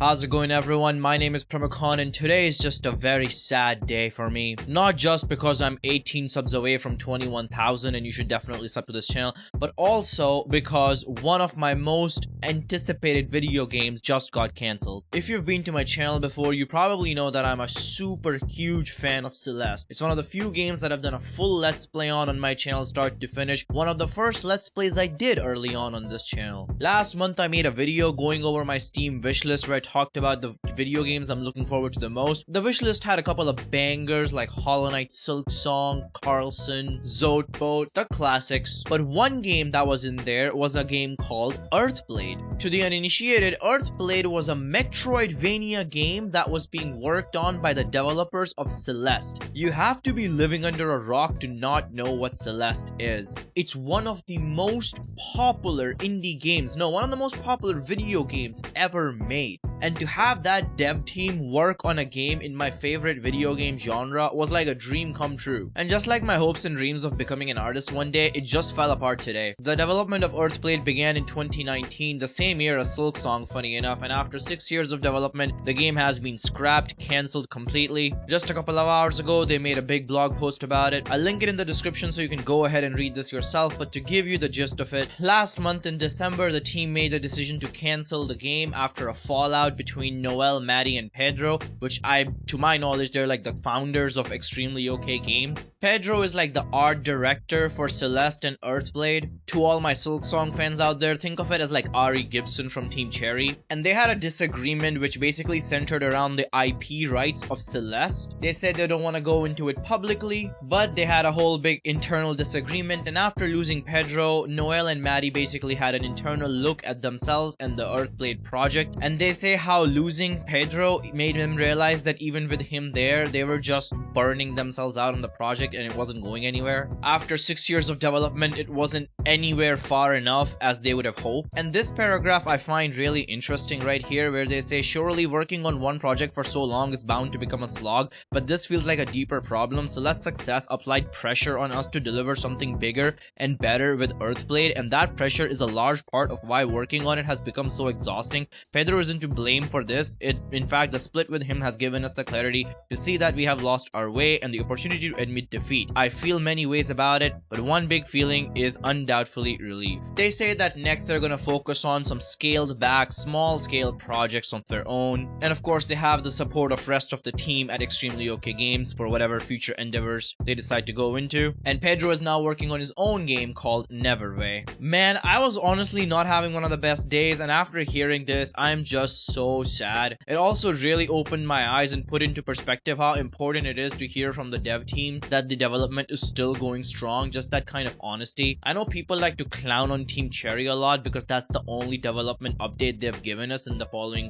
How's it going, everyone? My name is Primacon, and today is just a very sad day for me. Not just because I'm 18 subs away from 21,000 and you should definitely sub to this channel, but also because one of my most anticipated video games just got cancelled. If you've been to my channel before, you probably know that I'm a super huge fan of Celeste. It's one of the few games that I've done a full let's play on my channel start to finish. One of the first let's plays I did early on this channel. Last month I made a video going over my Steam wishlist where I talked about the video games I'm looking forward to the most. The wishlist had a couple of bangers like Hollow Knight, Silksong, Carlson, Zodboat, the classics. But one game that was in there was a game called Earthblade. To the uninitiated, Earthblade was a Metroidvania game that was being worked on by the developers of Celeste. You have to be living under a rock to not know what Celeste is. It's one of the most popular indie games, no, one of the most popular video games ever made. And to have that dev team work on a game in my favorite video game genre was like a dream come true. And just like my hopes and dreams of becoming an artist one day, it just fell apart today. The development of Earthblade began in 2019, the same year as Silksong, funny enough, and after 6 years of development, the game has been scrapped, cancelled completely. Just a couple of hours ago, they made a big blog post about it. I'll link it in the description so you can go ahead and read this yourself, but to give you the gist of it, last month in December, the team made the decision to cancel the game after a fallout between Noel, Maddie, and Pedro, which to my knowledge, they're like the founders of Extremely OK Games. Pedro is like the art director for Celeste and Earthblade. To all my Silksong fans out there, think of it as like Ari Gibson from Team Cherry. And they had a disagreement which basically centered around the IP rights of Celeste. They said they don't want to go into it publicly, but they had a whole big internal disagreement, and after losing Pedro, Noel and Maddie basically had an internal look at themselves and the Earthblade project, and they say how losing Pedro made them realize that even with him there, they were just burning themselves out on the project and it wasn't going anywhere. After 6 years of development, it wasn't anywhere far enough as they would have hoped. And this paragraph I find really interesting right here, where they say, surely working on one project for so long is bound to become a slog, but this feels like a deeper problem. Celeste's success applied pressure on us to deliver something bigger and better with Earthblade, and that pressure is a large part of why working on it has become so exhausting. Pedro isn't to blame for this. It's in fact the split with him has given us the clarity to see that we have lost our way and the opportunity to admit defeat. I feel many ways about it, but one big feeling is undoubtedly relief. They say that next they're gonna focus on some scaled back, small scale projects on their own, and of course they have the support of rest of the team at Extremely OK Games for whatever future endeavors they decide to go into. And Pedro is now working on his own game called Neverway. Man, I was honestly not having one of the best days, and after hearing this, I'm just so sad. It also really opened my eyes and put into perspective how important it is to hear from the dev team that the development is still going strong, just that kind of honesty. I know people like to clown on Team Cherry a lot because that's the only development update they've given us in the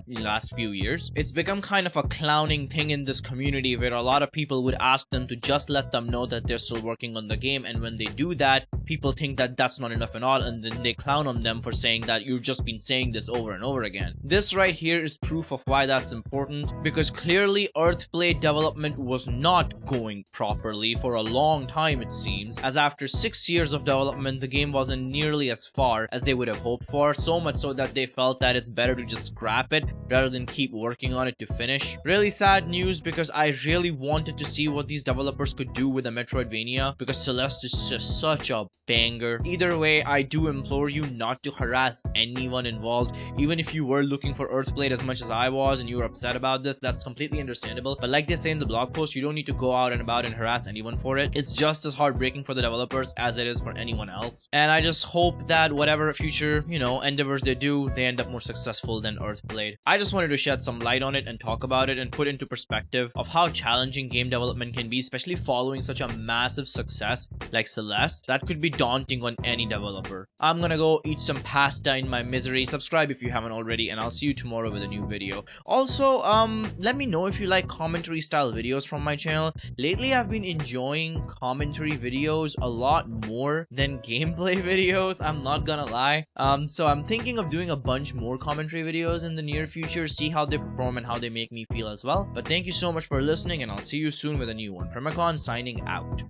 last few years. It's become kind of a clowning thing in this community where a lot of people would ask them to just let them know that they're still working on the game, and when they do that, people think that that's not enough and all, and then they clown on them for saying that you've just been saying this over and over again. This right here is proof of why that's important, because clearly Earthblade development was not going properly for a long time, it seems, as after 6 years of development, the game wasn't nearly as far as they would have hoped for, so much so that they felt that it's better to just scrap it rather than keep working on it to finish. Really sad news, because I really wanted to see what these developers could do with a Metroidvania, because Celeste is just such a banger. Either way, I do implore you not to harass anyone involved. Even if you were looking for Earthblade as much as I was and you were upset about this, that's completely understandable, but like they say in the blog post, you don't need to go out and about and harass anyone for it. It's just as heartbreaking for the developers as it is for anyone else, and I just hope that whatever future, endeavors they do, they end up more successful than Earthblade. I just wanted to shed some light on it and talk about it and put into perspective of how challenging game development can be, especially following such a massive success like Celeste. That could be daunting on any developer. I'm gonna go eat some pasta in my misery. Subscribe if you haven't already, and I'll see you tomorrow with a new video. Also, let me know if you like commentary style videos from my channel. Lately, I've been enjoying commentary videos a lot more than gameplay videos, I'm not gonna lie. So I'm thinking of doing a bunch more commentary videos in the near future, see how they perform and how they make me feel as well. But thank you so much for listening, and I'll see you soon with a new one. Primacon signing out.